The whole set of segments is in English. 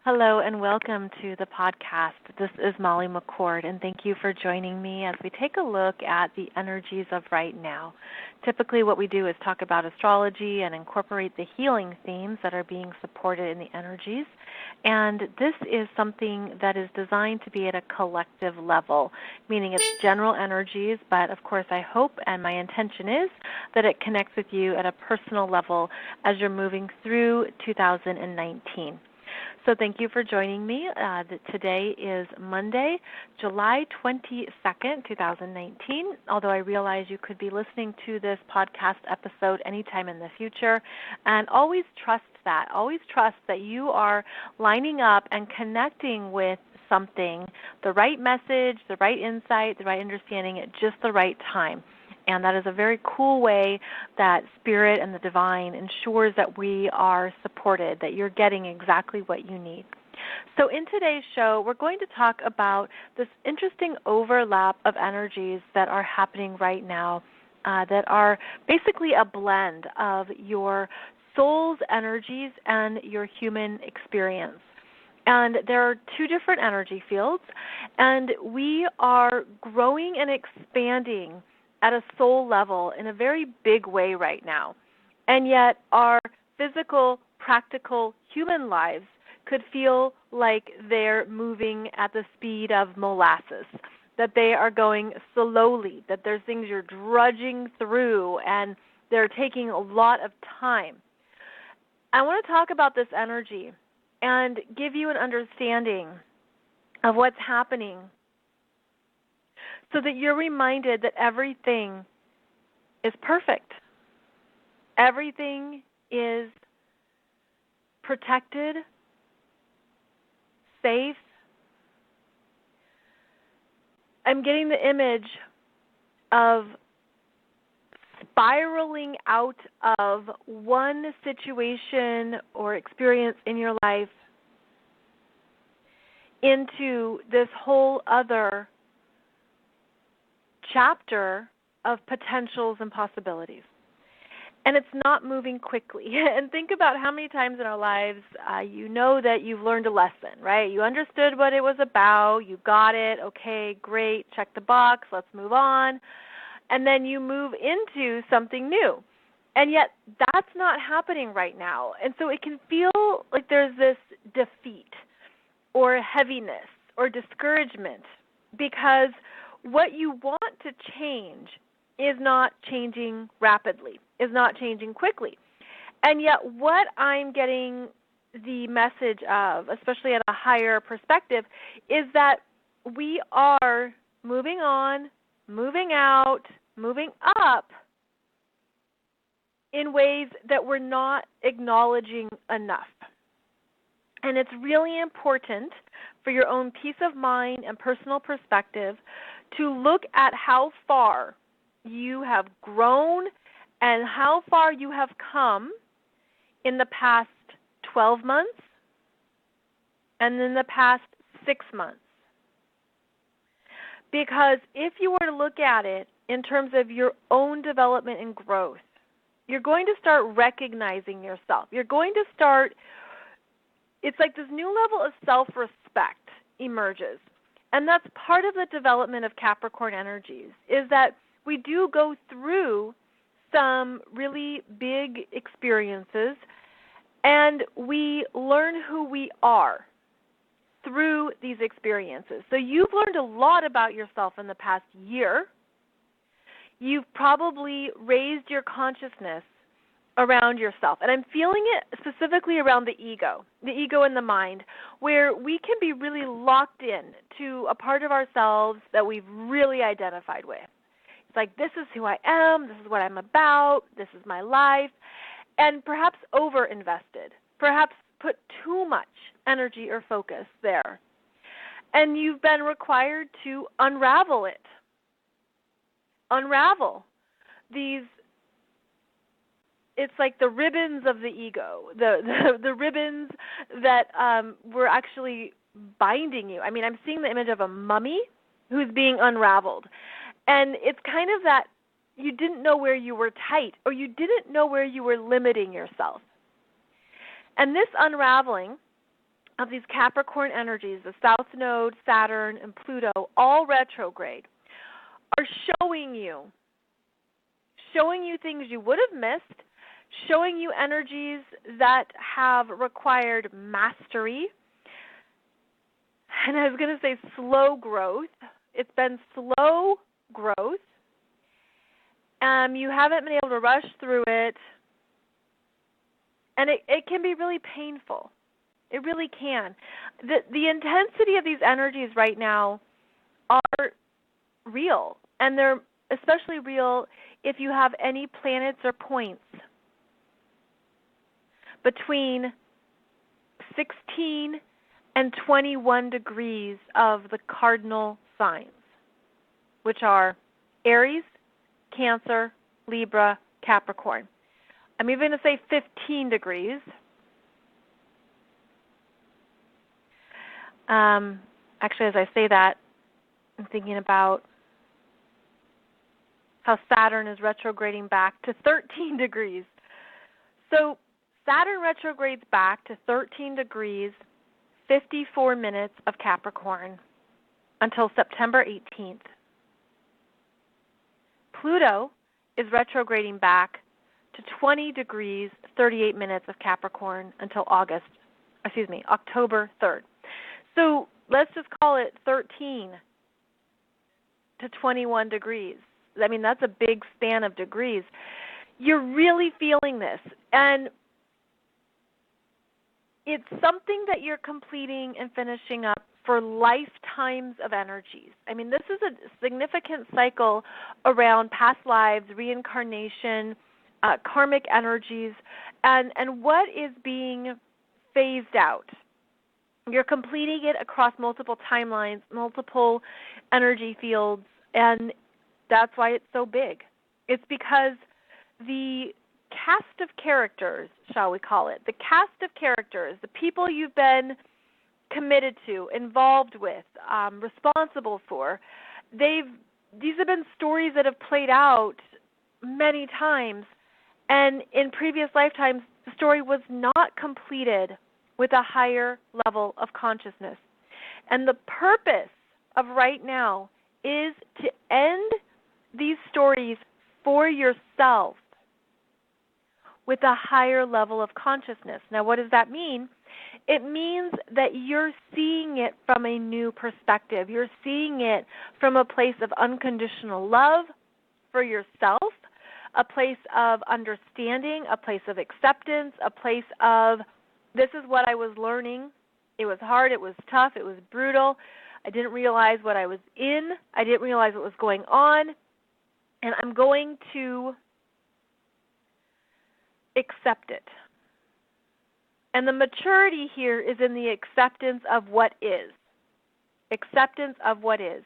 Hello and welcome to the podcast. This is Molly McCord, and thank you for joining me as we take a look at the energies of right now. Typically what we do is talk about astrology and incorporate the healing themes that are being supported in the energies. And this is something that is designed to be at a collective level, meaning it's general energies, but of course I hope and my intention is that it connects with you at a personal level as you're moving through 2019. So thank you for joining me. Today is Monday, July 22nd, 2019, although I realize you could be listening to this podcast episode anytime in the future. And always trust that. Always trust that you are lining up and connecting with something, the right message, the right insight, the right understanding at just the right time. And that is a very cool way that Spirit and the Divine ensures that we are supported, that you're getting exactly what you need. So in today's show, we're going to talk about this interesting overlap of energies that are happening right now that are basically a blend of your soul's energies and your human experience. And there are two different energy fields, and we are growing and expanding at a soul level in a very big way right now. And yet our physical, practical human lives could feel like they're moving at the speed of molasses, that they are going slowly, that there's things you're drudging through and they're taking a lot of time. I want to talk about this energy and give you an understanding of what's happening, so that you're reminded that everything is perfect. Everything is protected, safe. I'm getting the image of spiraling out of one situation or experience in your life into this whole other chapter of potentials and possibilities. And it's not moving quickly. And think about how many times in our lives you know that you've learned a lesson, right? You understood what it was about, you got it, okay, great, check the box, let's move on. And then you move into something new. And yet that's not happening right now. And so it can feel like there's this defeat or heaviness or discouragement because what you want to change is not changing rapidly, is not changing quickly. And yet what I'm getting the message of, especially at a higher perspective, is that we are moving on, moving out, moving up in ways that we're not acknowledging enough. And it's really important for your own peace of mind and personal perspective to look at how far you have grown and how far you have come in the past 12 months and in the past 6 months. Because if you were to look at it in terms of your own development and growth, you're going to start recognizing yourself. You're going to start, it's like this new level of self-respect emerges. And that's part of the development of Capricorn energies, is that we do go through some really big experiences and we learn who we are through these experiences. So you've learned a lot about yourself in the past year. You've probably raised your consciousness around yourself. And I'm feeling it specifically around the ego and the mind, where we can be really locked in to a part of ourselves that we've really identified with. It's like, this is who I am, this is what I'm about, this is my life, and perhaps over-invested, perhaps put too much energy or focus there. And you've been required to unravel it. Unravel these, it's like the ribbons of the ego, the ribbons that were actually binding you. I mean, I'm seeing the image of a mummy who's being unraveled. And it's kind of that you didn't know where you were tight or you didn't know where you were limiting yourself. And this unraveling of these Capricorn energies, the South Node, Saturn, and Pluto, all retrograde, are showing you things you would have missed, showing you energies that have required mastery. And I was going to say slow growth. It's been slow growth. You haven't been able to rush through it. And it can be really painful. It really can. The intensity of these energies right now are real. And they're especially real if you have any planets or points between 16 and 21 degrees of the cardinal signs, which are Aries, Cancer, Libra, Capricorn. I'm even going to say 15 degrees. Actually, as I say that, I'm thinking about how Saturn is retrograding back to 13 degrees. So Saturn retrogrades back to 13 degrees, 54 minutes of Capricorn until September 18th. Pluto is retrograding back to 20 degrees, 38 minutes of Capricorn until October 3rd. So let's just call it 13 to 21 degrees. I mean, that's a big span of degrees. You're really feeling this. And it's something that you're completing and finishing up for lifetimes of energies. I mean, this is a significant cycle around past lives, reincarnation, karmic energies, and what is being phased out. You're completing it across multiple timelines, multiple energy fields, and that's why it's so big. It's because the cast of characters, shall we call it, the cast of characters, the people you've been committed to, involved with, responsible for, these have been stories that have played out many times, and in previous lifetimes, the story was not completed with a higher level of consciousness. And the purpose of right now is to end these stories for yourself with a higher level of consciousness. Now, what does that mean? It means that you're seeing it from a new perspective. You're seeing it from a place of unconditional love for yourself, a place of understanding, a place of acceptance, a place of, this is what I was learning. It was hard, it was tough, it was brutal. I didn't realize what I was in. I didn't realize what was going on. And I'm going to accept it. And the maturity here is in the acceptance of what is. Acceptance of what is.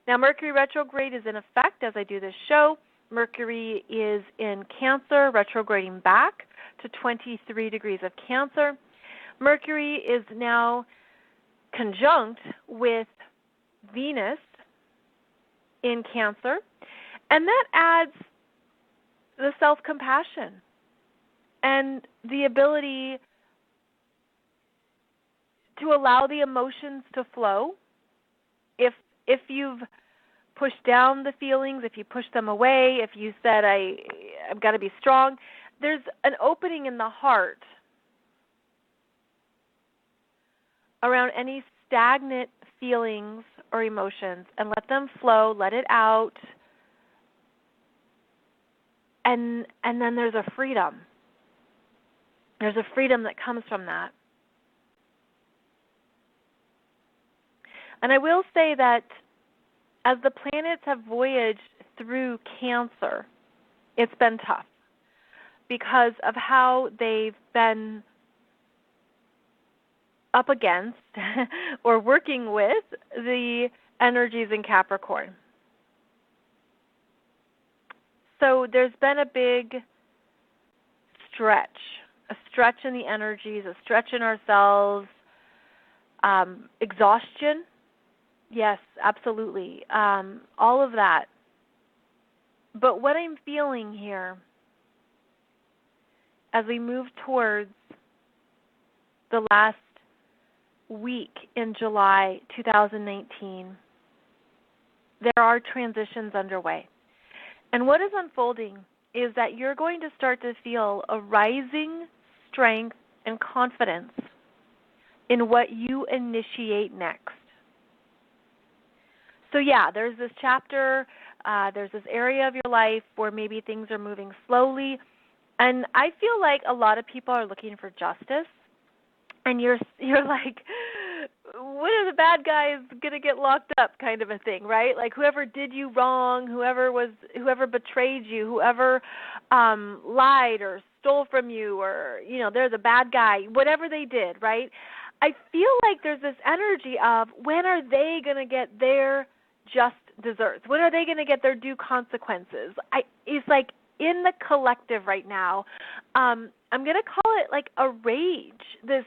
Now, Mercury retrograde is in effect as I do this show. Mercury is in Cancer, retrograding back to 23 degrees of Cancer. Mercury is now conjunct with Venus in Cancer, and that adds the self-compassion and the ability to allow the emotions to flow. If you've pushed down the feelings, if you push them away, if you said, I've got to be strong, there's an opening in the heart around any stagnant feelings or emotions, and let them flow, let it out, and then there's a freedom. There's a freedom that comes from that. And I will say that as the planets have voyaged through Cancer, it's been tough because of how they've been up against or working with the energies in Capricorn. So there's been a big stretch in the energies, a stretch in ourselves, exhaustion. Yes, absolutely. All of that. But what I'm feeling here as we move towards the last week in July 2019, there are transitions underway. And what is unfolding is that you're going to start to feel a rising strength and confidence in what you initiate next. So yeah, there's this chapter, there's this area of your life where maybe things are moving slowly, and I feel like a lot of people are looking for justice, and you're like, when are the bad guys gonna get locked up, kind of a thing, right? Like whoever did you wrong, whoever betrayed you, whoever lied or stole from you, or they're the bad guy, whatever they did, right? I feel like there's this energy of when are they gonna get their just desserts? When are they going to get their due consequences? It's like in the collective right now, I'm going to call it like a rage, this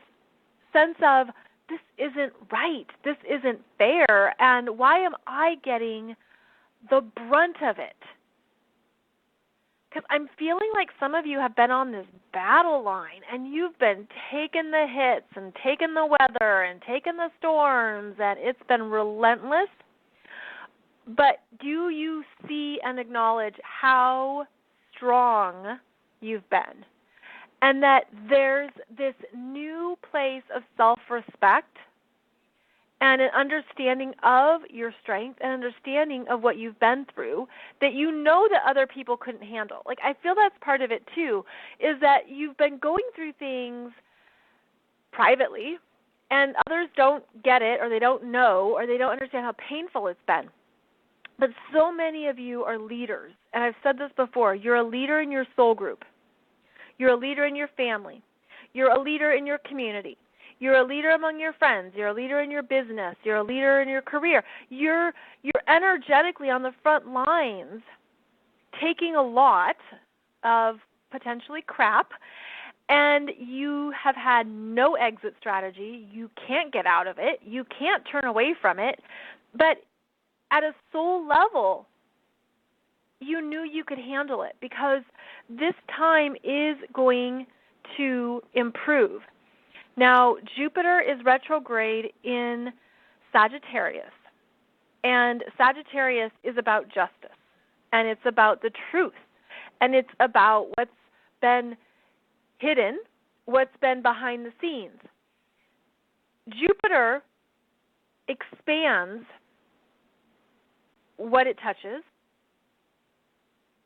sense of this isn't right, this isn't fair, and why am I getting the brunt of it? Because I'm feeling like some of you have been on this battle line, and you've been taking the hits and taking the weather and taking the storms, and it's been relentless. But do you see and acknowledge how strong you've been? And that there's this new place of self-respect and an understanding of your strength and understanding of what you've been through that you know that other people couldn't handle. Like, I feel that's part of it too, is that you've been going through things privately and others don't get it, or they don't know, or they don't understand how painful it's been. But so many of you are leaders, and I've said this before, you're a leader in your soul group. You're a leader in your family. You're a leader in your community. You're a leader among your friends. You're a leader in your business. You're a leader in your career. You're energetically on the front lines taking a lot of potentially crap, and you have had no exit strategy. You can't get out of it. You can't turn away from it. But at a soul level, you knew you could handle it because this time is going to improve. Now, Jupiter is retrograde in Sagittarius, and Sagittarius is about justice, and it's about the truth, and it's about what's been hidden, what's been behind the scenes. Jupiter expands what it touches.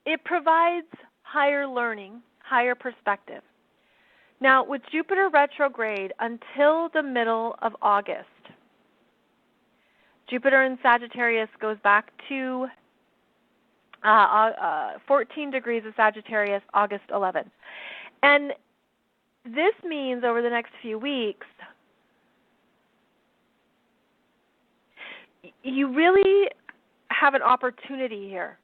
It provides higher learning, higher perspective. Now, with Jupiter retrograde until the middle of August, Jupiter in Sagittarius goes back to 14 degrees of Sagittarius, August 11th. And this means over the next few weeks, you really have an opportunity here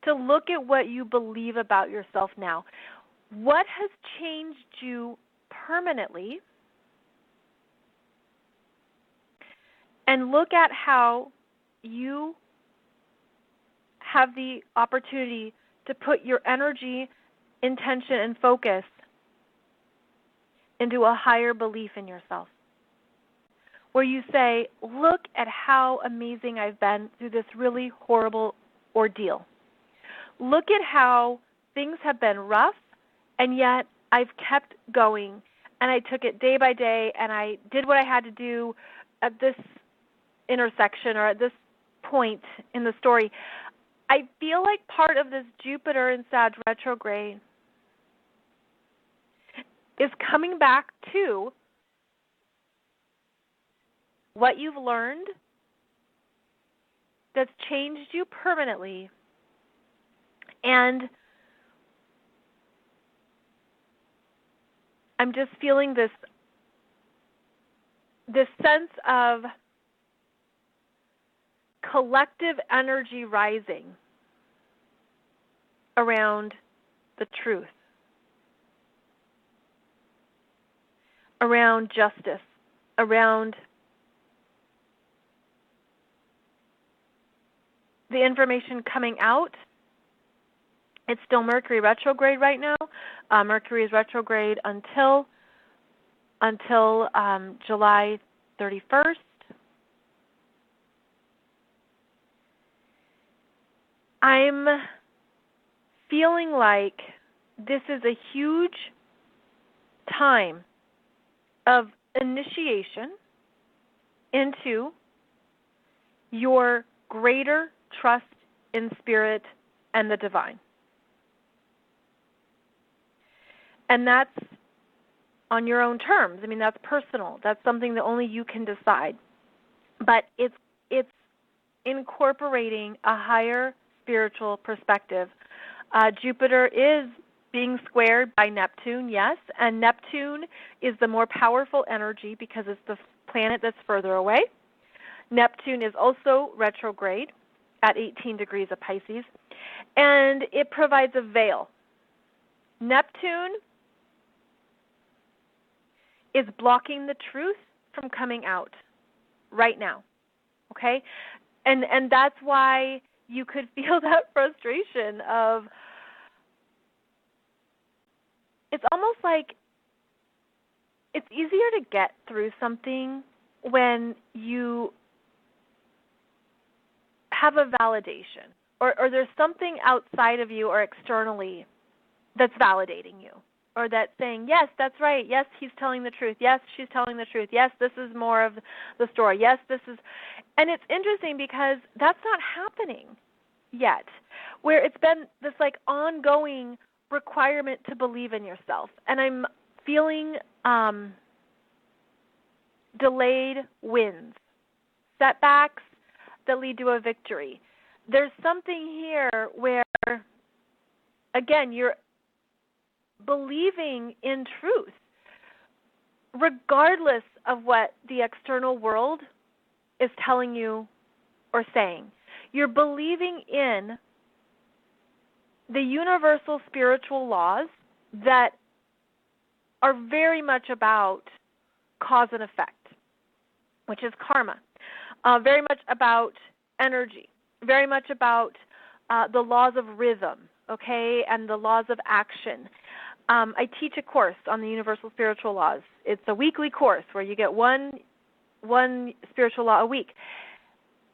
to look at what you believe about yourself now. What has changed you permanently? And look at how you have the opportunity to put your energy, intention, and focus into a higher belief in yourself, where you say, look at how amazing I've been through this really horrible ordeal. Look at how things have been rough, and yet I've kept going, and I took it day by day, and I did what I had to do at this intersection or at this point in the story. I feel like part of this Jupiter in Sag retrograde is coming back to what you've learned that's changed you permanently, and I'm just feeling this sense of collective energy rising around the truth, around justice, around the information coming out. It's still Mercury retrograde right now. Mercury is retrograde until until July 31st. I'm feeling like this is a huge time of initiation into your greater trust in spirit and the divine. And that's on your own terms. I mean, that's personal. That's something that only you can decide. But it's incorporating a higher spiritual perspective. Jupiter is being squared by Neptune, yes, and Neptune is the more powerful energy because it's the planet that's further away. Neptune is also retrograde at 18 degrees of Pisces, and it provides a veil. Neptune is blocking the truth from coming out right now, okay? And that's why you could feel that frustration of, it's almost like it's easier to get through something when you have a validation or there's something outside of you or externally that's validating you or that's saying, yes, that's right, yes, he's telling the truth, yes, she's telling the truth, yes, this is more of the story, yes, this is, and it's interesting because that's not happening yet, where it's been this like ongoing requirement to believe in yourself. And I'm feeling delayed wins, setbacks that lead to a victory. There's something here where, again, you're believing in truth, regardless of what the external world is telling you or saying. You're believing in the universal spiritual laws that are very much about cause and effect, which is karma, very much about energy, very much about the laws of rhythm, okay, and the laws of action. I teach a course on the universal spiritual laws. It's a weekly course where you get one spiritual law a week,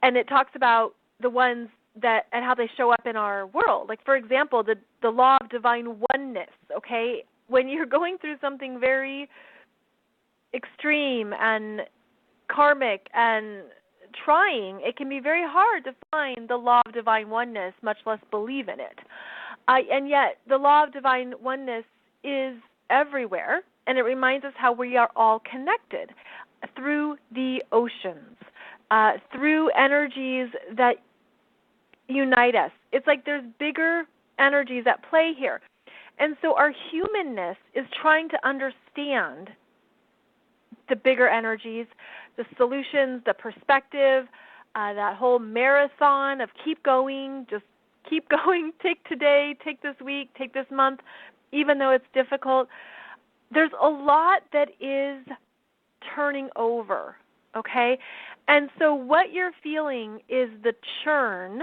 and it talks about the ones that and how they show up in our world. Like, for example, the law of divine oneness, okay? When you're going through something very extreme and karmic and trying, it can be very hard to find the law of divine oneness, much less believe in it. And yet, the law of divine oneness is everywhere, and it reminds us how we are all connected through the oceans, through energies that unite us. It's like there's bigger energies at play here. And so our humanness is trying to understand the bigger energies, the solutions, the perspective, that whole marathon of keep going, just keep going, take today, take this week, take this month, even though it's difficult. There's a lot that is turning over, okay? And so what you're feeling is the churn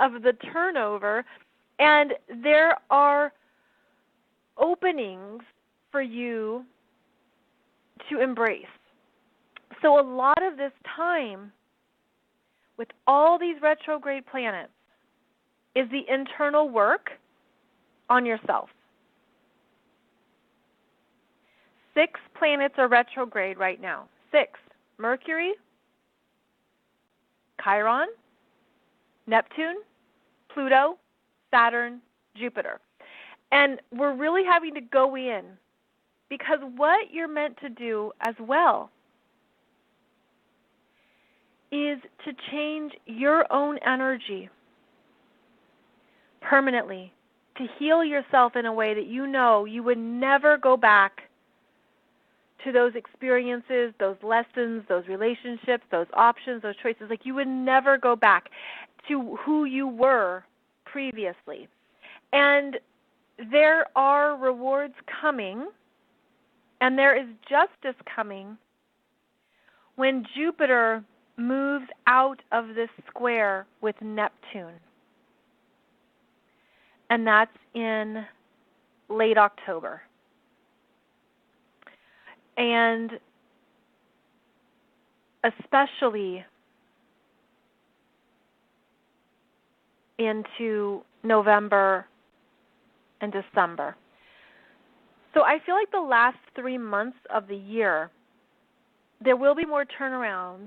of the turnover, and there are openings for you to embrace. So a lot of this time with all these retrograde planets is the internal work on yourself. 6 planets are retrograde right now. 6. Mercury, Chiron, Neptune, Pluto, Saturn, Jupiter. And we're really having to go in because what you're meant to do as well is to change your own energy permanently, to heal yourself in a way that you know you would never go back to those experiences, those lessons, those relationships, those options, those choices. Like you would never go back to who you were previously. And there are rewards coming, and there is justice coming when Jupiter moves out of this square with Neptune. And that's in late October. And especially into November and December. So I feel like the last 3 months of the year, there will be more turnarounds.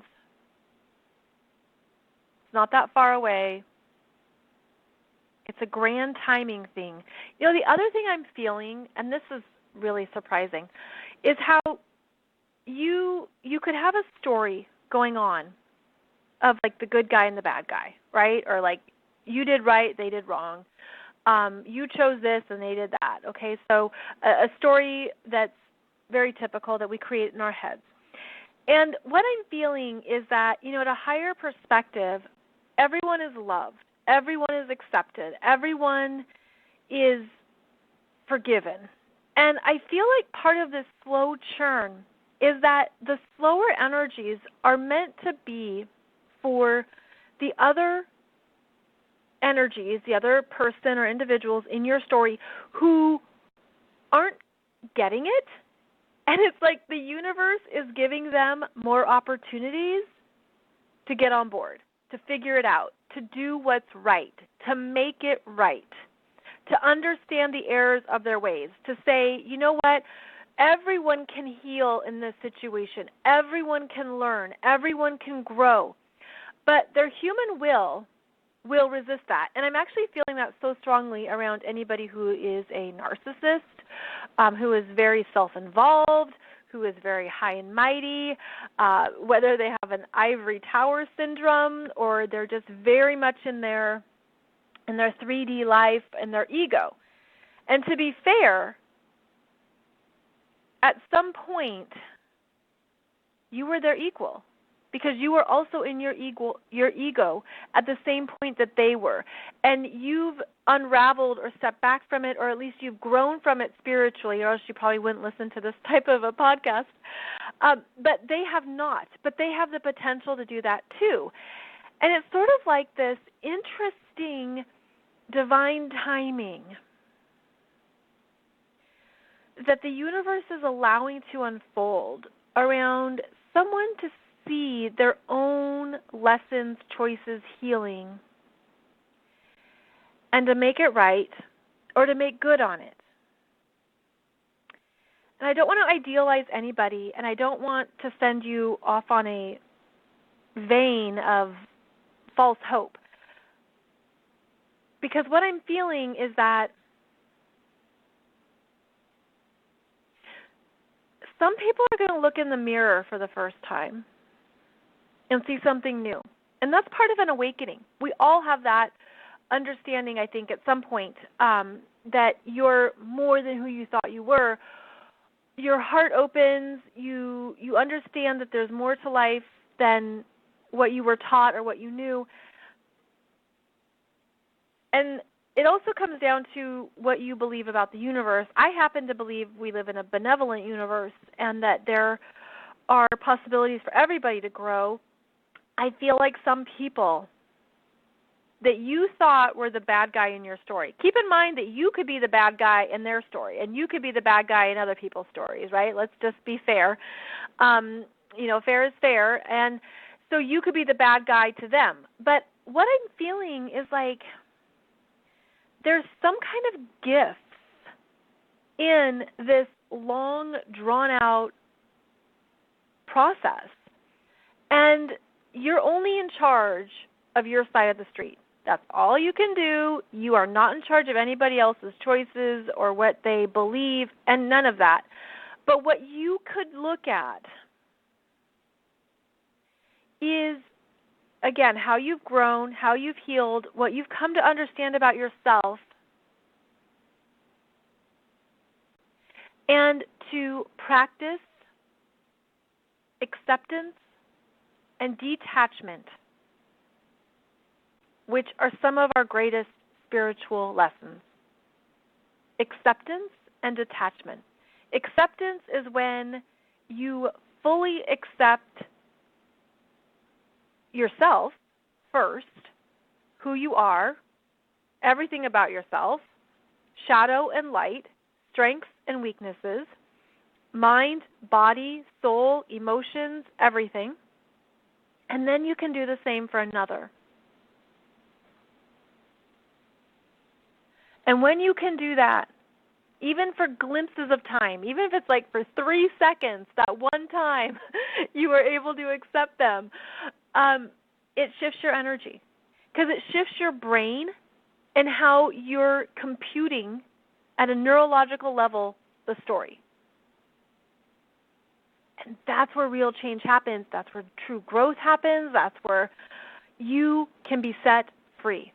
It's not that far away. It's a grand timing thing. You know, the other thing I'm feeling, and this is really surprising, is how you could have a story going on of like the good guy and the bad guy, right? Or like you did right, they did wrong. You chose this and they did that, okay? So a story that's very typical that we create in our heads. And what I'm feeling is that, you know, at a higher perspective, everyone is loved. Everyone is accepted. Everyone is forgiven. And I feel like part of this slow churn is that the slower energies are meant to be for the other energies, the other person or individuals in your story who aren't getting it. And it's like the universe is giving them more opportunities to get on board, to figure it out, to do what's right, to make it right, to understand the errors of their ways, to say, you know what, everyone can heal in this situation. Everyone can learn. Everyone can grow. But their human will resist that. And I'm actually feeling that so strongly around anybody who is a narcissist, who is very self-involved, who is very high and mighty, whether they have an ivory tower syndrome or they're just very much in their 3D life and their ego. And to be fair, at some point, you were their equal, because you were also in your ego at the same point that they were. And you've unraveled or stepped back from it, or at least you've grown from it spiritually, or else you probably wouldn't listen to this type of a podcast. But they have not. But they have the potential to do that too. And it's sort of like this interesting divine timing that the universe is allowing to unfold around someone to see their own lessons, choices, healing, and to make it right or to make good on it. And I don't want to idealize anybody, and I don't want to send you off on a vein of false hope. Because what I'm feeling is that some people are going to look in the mirror for the first time and see something new. And that's part of an awakening. We all have that understanding, I think, at some point, that you're more than who you thought you were. Your heart opens. You understand that there's more to life than what you were taught or what you knew. And it also comes down to what you believe about the universe. I happen to believe we live in a benevolent universe and that there are possibilities for everybody to grow. I feel like some people that you thought were the bad guy in your story. Keep in mind that you could be the bad guy in their story, and you could be the bad guy in other people's stories, right? Let's just be fair. Fair is fair. And so you could be the bad guy to them. But what I'm feeling is like there's some kind of gifts in this long, drawn-out process. And you're only in charge of your side of the street. That's all you can do. You are not in charge of anybody else's choices or what they believe, and none of that. But what you could look at is, again, how you've grown, how you've healed, what you've come to understand about yourself, and to practice acceptance and detachment, which are some of our greatest spiritual lessons. Acceptance and detachment. Acceptance is when you fully accept yourself first, who you are, everything about yourself, shadow and light, strengths and weaknesses, mind, body, soul, emotions, everything. And then you can do the same for another. And when you can do that, even for glimpses of time, even if it's like for 3 seconds, that one time you are able to accept them, it shifts your energy. Because it shifts your brain and how you're computing at a neurological level the story. And that's where real change happens. That's where true growth happens. That's where you can be set free.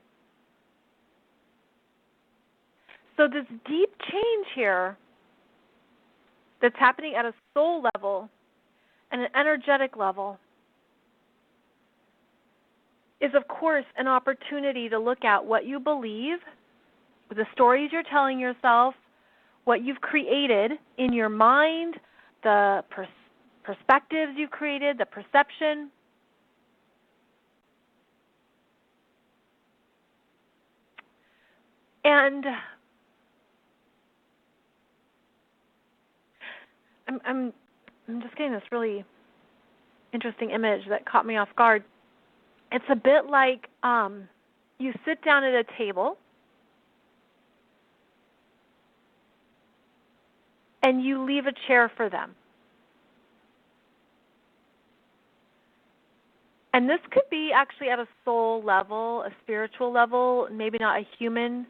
So this deep change here that's happening at a soul level and an energetic level is, of course, an opportunity to look at what you believe, the stories you're telling yourself, what you've created in your mind, the perspectives you've created, the perception. And I'm just getting this really interesting image that caught me off guard. It's a bit like you sit down at a table and you leave a chair for them. And this could be actually at a soul level, a spiritual level, maybe not a human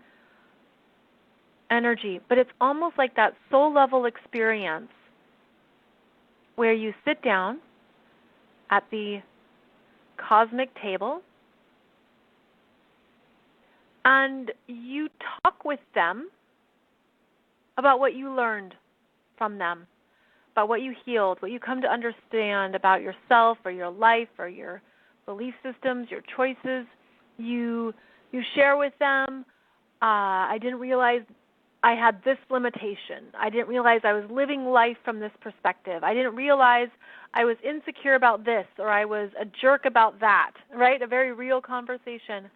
energy, but it's almost like that soul level experience where you sit down at the cosmic table and you talk with them about what you learned from them, about what you healed, what you come to understand about yourself or your life or your belief systems, your choices. You share with them, I didn't realize I had this limitation. I didn't realize I was living life from this perspective. I didn't realize I was insecure about this or I was a jerk about that, right? A very real conversation.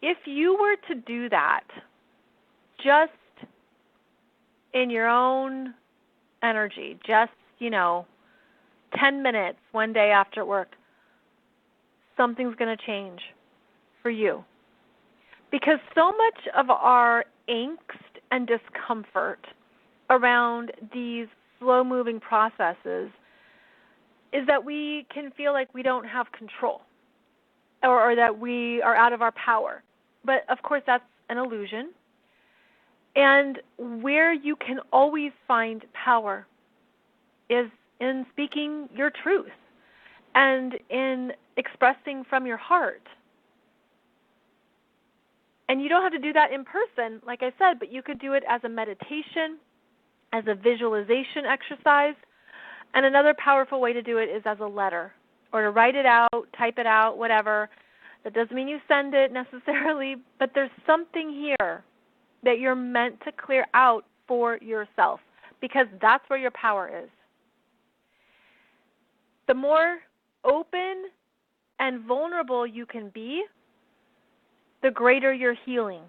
If you were to do that just in your own energy, just, 10 minutes one day after work, something's going to change for you. Because so much of our angst and discomfort around these slow-moving processes is that we can feel like we don't have control or that we are out of our power. But, of course, that's an illusion. And where you can always find power is in speaking your truth and in expressing from your heart. And you don't have to do that in person, like I said, but you could do it as a meditation, as a visualization exercise. And another powerful way to do it is as a letter, or to write it out, type it out, whatever. That doesn't mean you send it necessarily, but there's something here that you're meant to clear out for yourself, because that's where your power is. The more open and vulnerable you can be, the greater your healing.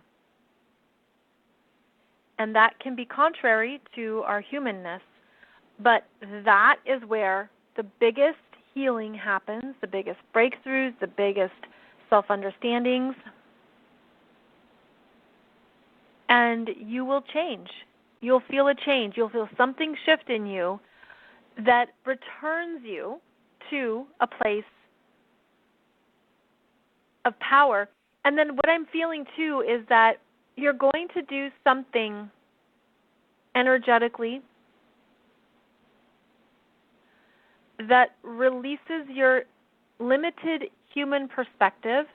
And that can be contrary to our humanness, but that is where the biggest healing happens, the biggest breakthroughs, the biggest self-understandings. And you will change. You'll feel a change. You'll feel something shift in you that returns you to a place of power. And then what I'm feeling too is that you're going to do something energetically that releases your limited human perspective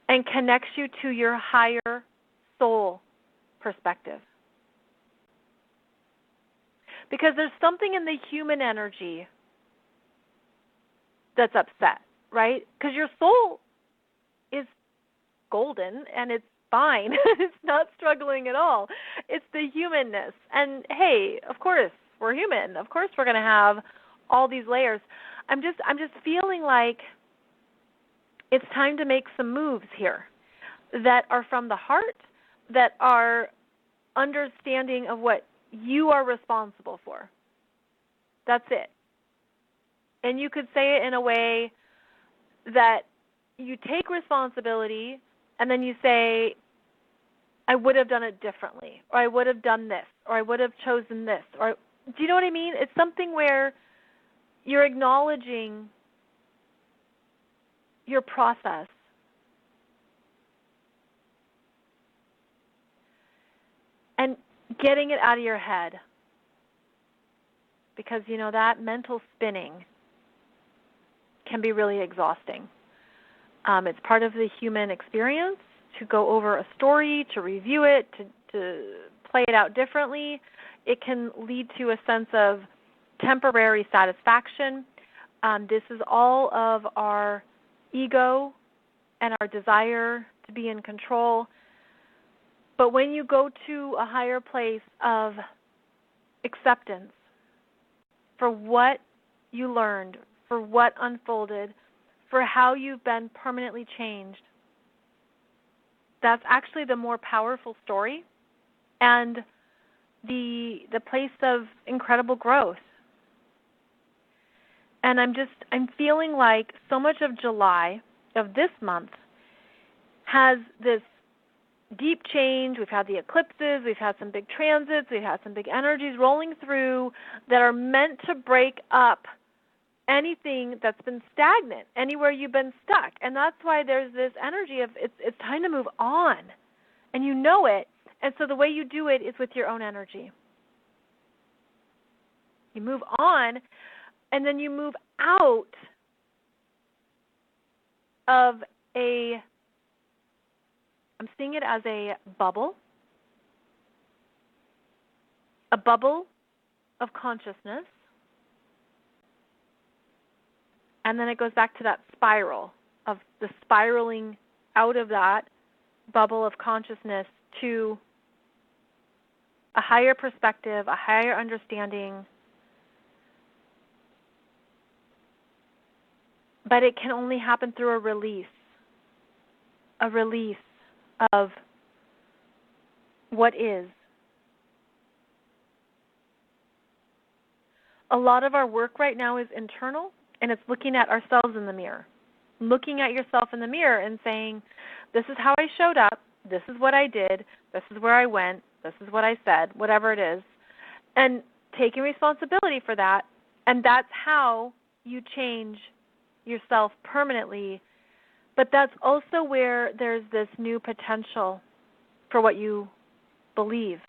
and connects you to your higher soul perspective. Because there's something in the human energy that's upset, right? Because your soul is golden and it's fine. It's not struggling at all. It's the humanness. And hey, of course, we're human. Of course we're going to have all these layers. I'm just feeling like it's time to make some moves here that are from the heart, that are understanding of what you are responsible for. That's it. And you could say it in a way that you take responsibility and then you say, I would have done it differently, or I would have done this, or I would have chosen this. Or do you know what I mean? It's something where you're acknowledging your process. And getting it out of your head. Because, that mental spinning can be really exhausting. It's part of the human experience to go over a story, to review it, to play it out differently. It can lead to a sense of temporary satisfaction. This is all of our ego and our desire to be in control. But when you go to a higher place of acceptance for what you learned, for what unfolded, for how you've been permanently changed, that's actually the more powerful story and the place of incredible growth. And I'm feeling like so much of July, of this month, has this deep change. We've had the eclipses, we've had some big transits, we've had some big energies rolling through that are meant to break up anything that's been stagnant, anywhere you've been stuck. And that's why there's this energy of it's time to move on. And you know it. And so the way you do it is with your own energy. You move on, and then you move out of I'm seeing it as a bubble of consciousness, and then it goes back to that spiral of the spiraling out of that bubble of consciousness to a higher perspective, a higher understanding. But it can only happen through a release of what is. A lot of our work right now is internal, and it's looking at ourselves in the mirror. Looking at yourself in the mirror and saying, this is how I showed up, this is what I did, this is where I went, this is what I said, whatever it is. And taking responsibility for that, and that's how you change yourself permanently. But that's also where there's this new potential for what you believe.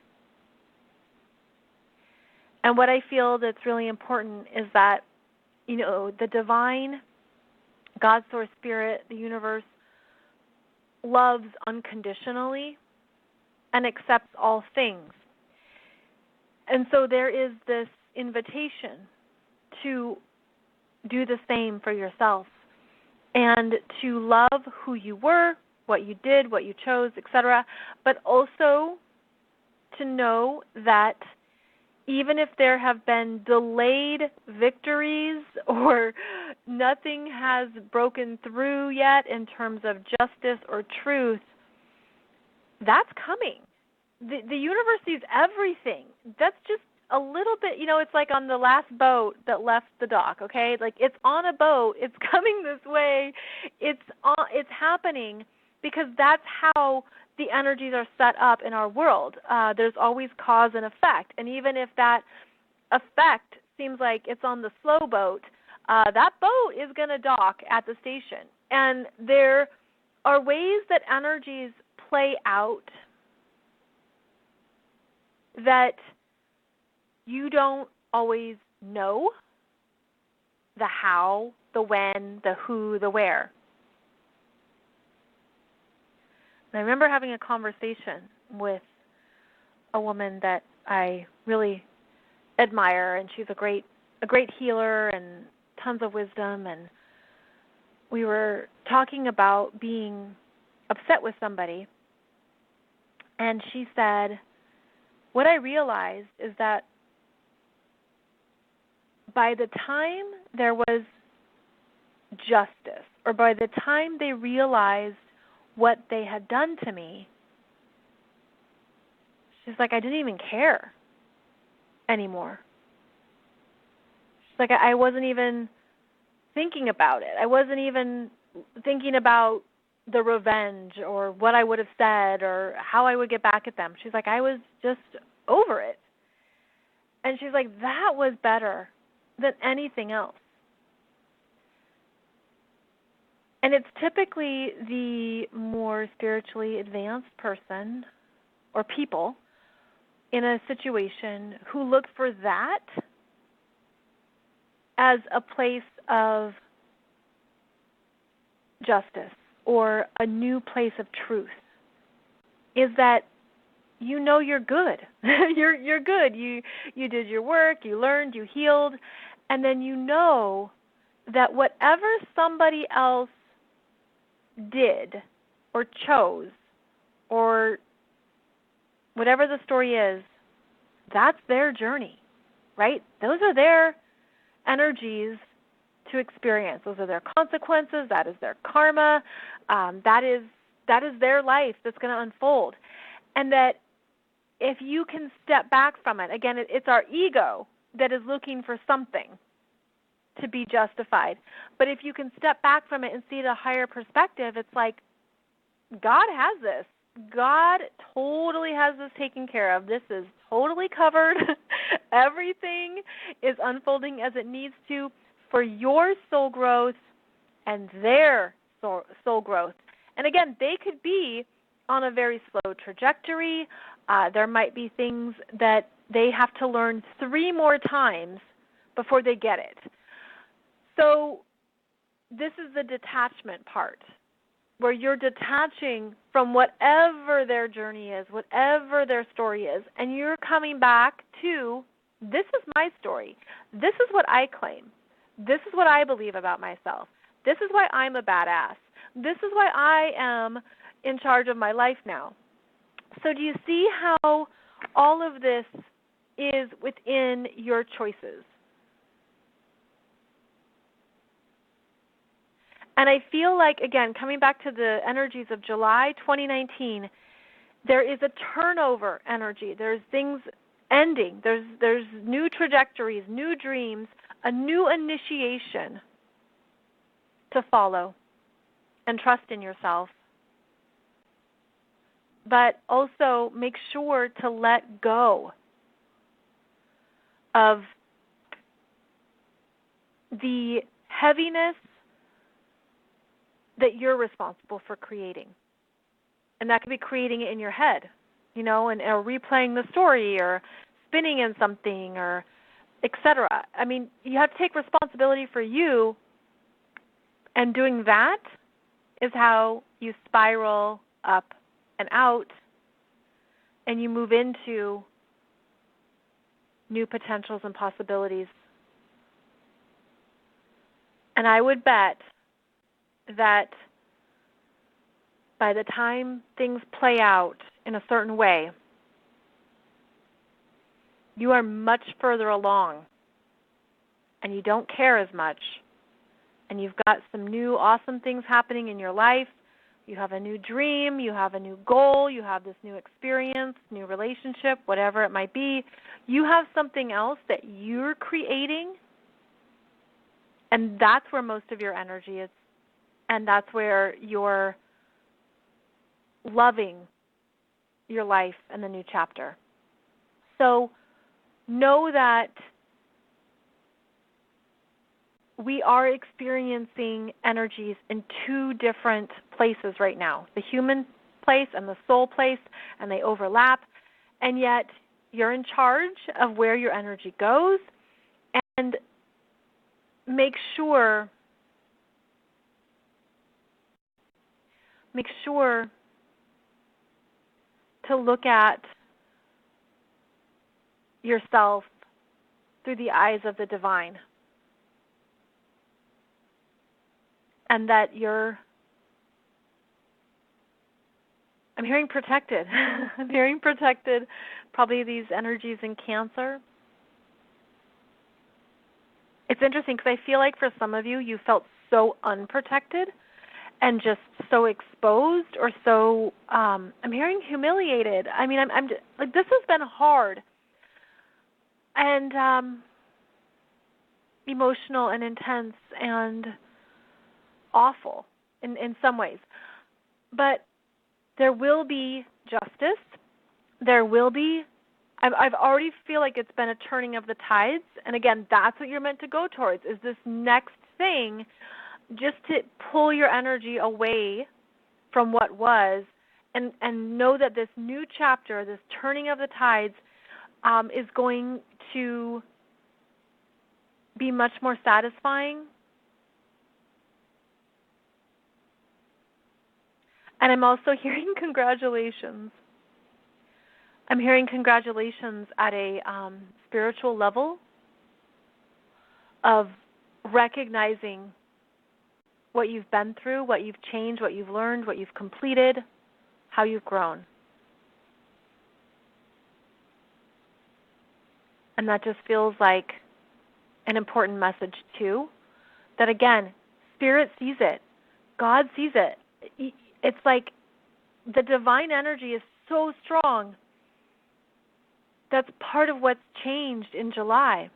And what I feel that's really important is that, the divine, God, Source, Spirit, the universe, loves unconditionally and accepts all things. And so there is this invitation to do the same for yourself and to love who you were, what you did, what you chose, etc., but also to know that even if there have been delayed victories or nothing has broken through yet in terms of justice or truth, that's coming. The universe sees everything. That's just a little bit, it's like on the last boat that left the dock, okay? Like it's on a boat, it's coming this way, it's happening because that's how the energies are set up in our world. There's always cause and effect, and even if that effect seems like it's on the slow boat, that boat is going to dock at the station. And there are ways that energies play out that you don't always know the how, the when, the who, the where. And I remember having a conversation with a woman that I really admire, and she's a great healer and tons of wisdom, and we were talking about being upset with somebody, and she said, what I realized is that by the time there was justice, or by the time they realized what they had done to me, she's like, I didn't even care. anymore. She's like, I wasn't even thinking about it. I wasn't even thinking about the revenge or what I would have said or how I would get back at them. She's like, I was just over it. And she's like, that was better than anything else. And it's typically the more spiritually advanced person or people in a situation who look for that as a place of justice or a new place of truth, is that you know you're good. you're good. You did your work, you learned, you healed, and then you know that whatever somebody else did or chose or whatever the story is, that's their journey, right? Those are their energies to experience. Those are their consequences. That is their karma. That is their life that's going to unfold. And that if you can step back from it, again, it's our ego that is looking for something to be justified. But if you can step back from it and see the higher perspective, it's like God has this. God totally has this taken care of. This is totally covered. Everything is unfolding as it needs to for your soul growth and their soul growth. And again, they could be on a very slow trajectory. There might be things that they have to learn 3 more times before they get it. So this is the detachment part, where you're detaching from whatever their journey is, whatever their story is, and you're coming back to, this is my story. This is what I claim. This is what I believe about myself. This is why I'm a badass. This is why I am in charge of my life now. So do you see how all of this is within your choices? And I feel like, again, coming back to the energies of July 2019, there is a turnover energy. There's things ending. There's new trajectories, new dreams, a new initiation to follow and trust in yourself. But also make sure to let go of the heaviness that you're responsible for creating. And that could be creating it in your head, and or replaying the story or spinning in something or etc. I mean, you have to take responsibility for you, and doing that is how you spiral up and out and you move into new potentials and possibilities. And I would bet that by the time things play out in a certain way, you are much further along and you don't care as much, and you've got some new awesome things happening in your life. You have a new dream, you have a new goal, you have this new experience, new relationship, whatever it might be. You have something else that you're creating, and that's where most of your energy is. And that's where you're loving your life and the new chapter. So know that we are experiencing energies in 2 different places right now, the human place and the soul place, and they overlap. And yet you're in charge of where your energy goes. And make sure to look at yourself through the eyes of the divine, and that I'm hearing protected. I'm hearing protected, probably these energies in Cancer. It's interesting because I feel like for some of you, you felt so unprotected and just so exposed, or so, I'm hearing humiliated. I mean, I'm just, like, this has been hard. and emotional and intense and awful in some ways. But there will be justice. There will be, I've already feel like it's been a turning of the tides. And again, that's what you're meant to go towards, is this next thing, just to pull your energy away from what was and know that this new chapter, this turning of the tides, is going to be much more satisfying. And I'm also hearing congratulations. I'm hearing congratulations at a spiritual level of recognizing what you've been through, what you've changed, what you've learned, what you've completed, how you've grown. And that just feels like an important message too, that again, Spirit sees it. God sees it. It's like the divine energy is so strong. That's part of what's changed in July.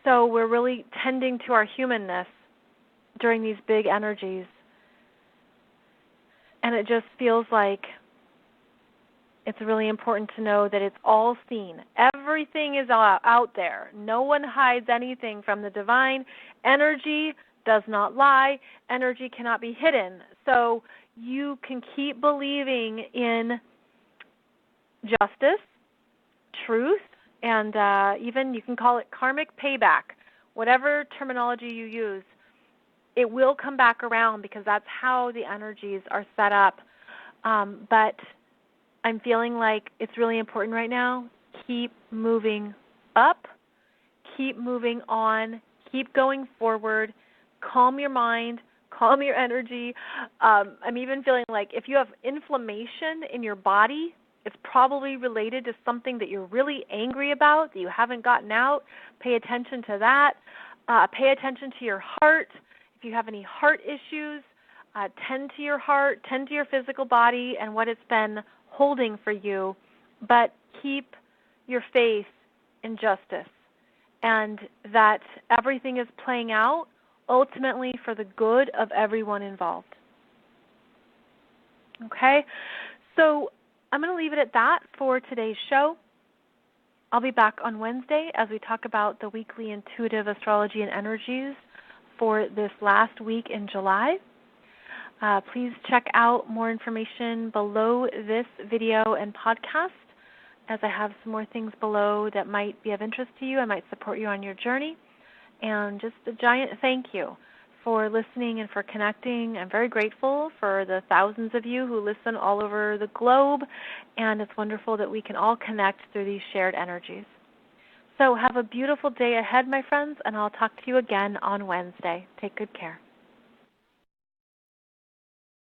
So we're really tending to our humanness during these big energies. And it just feels like it's really important to know that it's all seen. Everything is out there. No one hides anything from the divine. Energy does not lie. Energy cannot be hidden. So you can keep believing in justice, truth, and even you can call it karmic payback. Whatever terminology you use, it will come back around because that's how the energies are set up. But I'm feeling like it's really important right now. Keep moving up. Keep moving on. Keep going forward. Calm your mind. Calm your energy. I'm even feeling like if you have inflammation in your body, it's probably related to something that you're really angry about that you haven't gotten out. Pay attention to that. Pay attention to your heart. If you have any heart issues, tend to your heart, tend to your physical body and what it's been holding for you. But keep your faith in justice and that everything is playing out ultimately for the good of everyone involved. Okay? So I'm going to leave it at that for today's show. I'll be back on Wednesday as we talk about the weekly intuitive astrology and energies for this last week in July. Please check out more information below this video and podcast, as I have some more things below that might be of interest to you and might support you on your journey. And just a giant thank you for listening and for connecting. I'm very grateful for the thousands of you who listen all over the globe, and it's wonderful that we can all connect through these shared energies. So have a beautiful day ahead, my friends, and I'll talk to you again on Wednesday. Take good care.